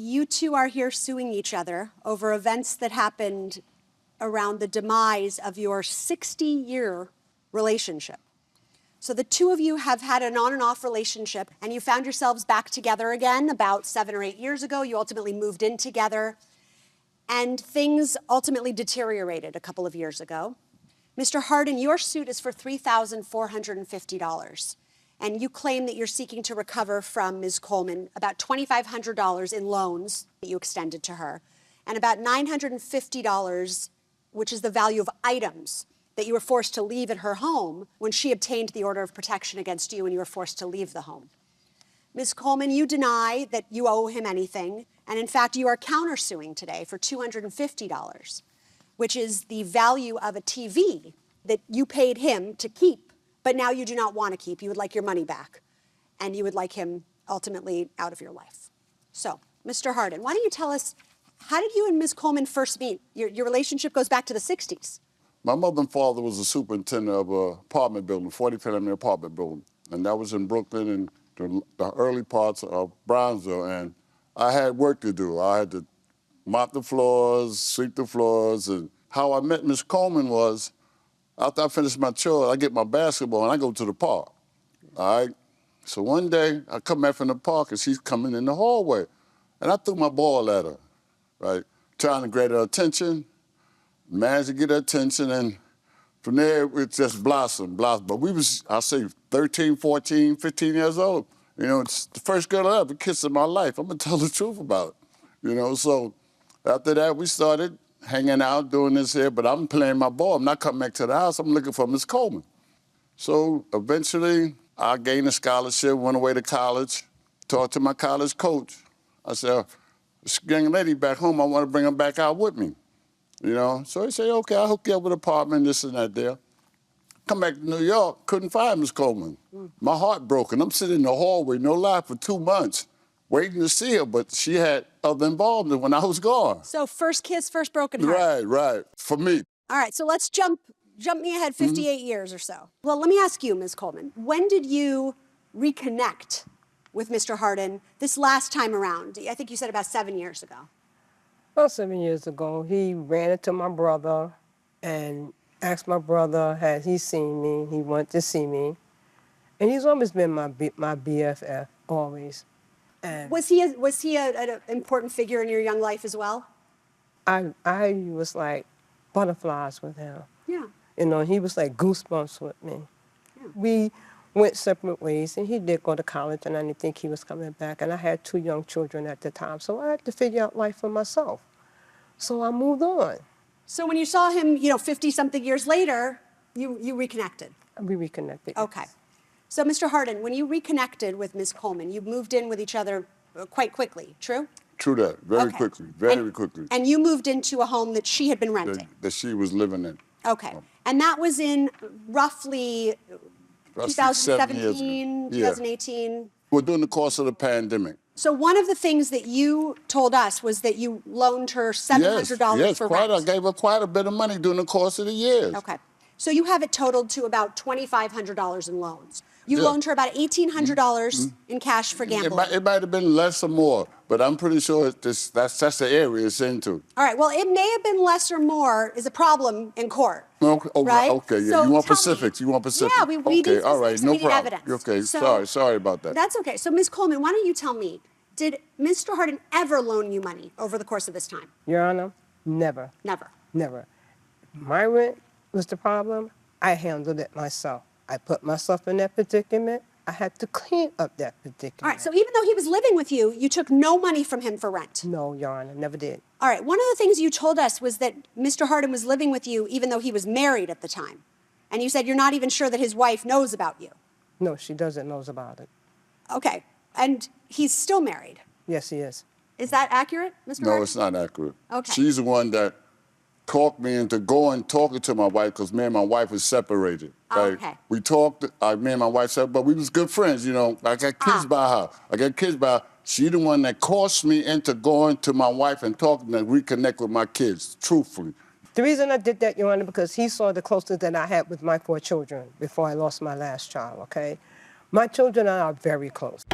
you two are here suing each other over events that happened around the demise of your 60-year relationship. So the two of you have had an on and off relationship, and you found yourselves back together again about 7 or 8 years ago. You ultimately moved in together, and things ultimately deteriorated a couple of years ago. Mr. Hardin, your suit is for $3,450, and you claim that you're seeking to recover from Ms. Coleman about $2,500 in loans that you extended to her, and about $950, which is the value of items that you were forced to leave at her home when she obtained the order of protection against you and you were forced to leave the home. Ms. Coleman, you deny that you owe him anything, and in fact, you are countersuing today for $250, which is the value of a TV that you paid him to keep, but now you do not want to keep. You would like your money back, and you would like him ultimately out of your life. So, Mr. Hardin, why don't you tell us, how did you and Ms. Coleman first meet? Your relationship goes back to the 60s. My mother and father was a superintendent of an apartment building, 40 family apartment building. And that was in Brooklyn and the early parts of Brownsville. And I had work to do. I had to mop the floors, sweep the floors. And how I met Miss Coleman was, after I finished my chores, I get my basketball and I go to the park. All right? So one day, I come back from the park and she's coming in the hallway. And I threw my ball at her, right? Trying to get her attention. Managed to get her attention, and from there, it just blossomed. But we was, I'll say, 13, 14, 15 years old. You know, it's the first girl I ever kissed in my life. I'm gonna tell the truth about it. You know, so after that, we started hanging out, doing this here, but I'm playing my ball. I'm not coming back to the house. I'm looking for Miss Coleman. So eventually, I gained a scholarship, went away to college, talked to my college coach. I said, this young lady back home, I want to bring her back out with me. You know, so he said, okay, I'll hook you up with an apartment, this and that there. Come back to New York, couldn't find Miss Coleman. My heart broken. I'm sitting in the hallway, no lie, for 2 months, waiting to see her, but she had other involvement when I was gone. So first kiss, first broken heart. Right, for me. All right, so let's jump me ahead 58 years or so. Well, let me ask you, Ms. Coleman, when did you reconnect with Mr. Hardin this last time around? I think you said about 7 years ago. About 7 years ago, he ran into my brother and asked my brother, had he seen me? He wanted to see me. And he's always been my BFF, always. And Was he an important figure in your young life as well? I was like butterflies with him. Yeah. You know, he was like goosebumps with me. Yeah. We went separate ways, and he did go to college, and I didn't think he was coming back. And I had 2 young children at the time, so I had to figure out life for myself. So I moved on. So when you saw him, 50-something years later, you reconnected? We reconnected. Okay. So, Mr. Hardin, when you reconnected with Ms. Coleman, you moved in with each other quite quickly, true? True that, very quickly, very quickly. And you moved into a home that she had been renting? That she was living in. Okay. And that was in roughly 2017, 2018? Well, during the course of the pandemic. So one of the things that you told us was that you loaned her $700 for rent. I gave her quite a bit of money during the course of the years. Okay. So you have it totaled to about $2,500 in loans. You loaned her about $1,800 in cash for gambling. It might have been less or more, but I'm pretty sure that's the area it's into. All right, well, it may have been less or more is a problem in court. Okay, right? Okay, yeah. So you want tell specifics? Me. You want specifics? Yeah, we need specifics, all right, no we need problem. Evidence. Okay, so, sorry about that. That's okay. So, Ms. Coleman, why don't you tell me, did Mr. Hardin ever loan you money over the course of this time? Your Honor, never. Never? Never. My rent was the problem. I handled it myself. I put myself in that predicament. I had to clean up that predicament. All right, so even though he was living with you, you took no money from him for rent? No, Your Honor, never did. All right, one of the things you told us was that Mr. Hardin was living with you even though he was married at the time. And you said you're not even sure that his wife knows about you. No, she doesn't know about it. Okay, and he's still married? Yes, he is. Is that accurate, Mr. No, Hardin? it's not accurate. Okay. She's the one that talked me into going talking to my wife because me and my wife was separated. Right? Okay. We talked, me and my wife said, but we was good friends, you know. I got kids by her. She the one that coerced me into going to my wife and talking to reconnect with my kids, truthfully. The reason I did that, Your Honor, because he saw the closeness that I had with my 4 children before I lost my last child, okay? My children and I are very close.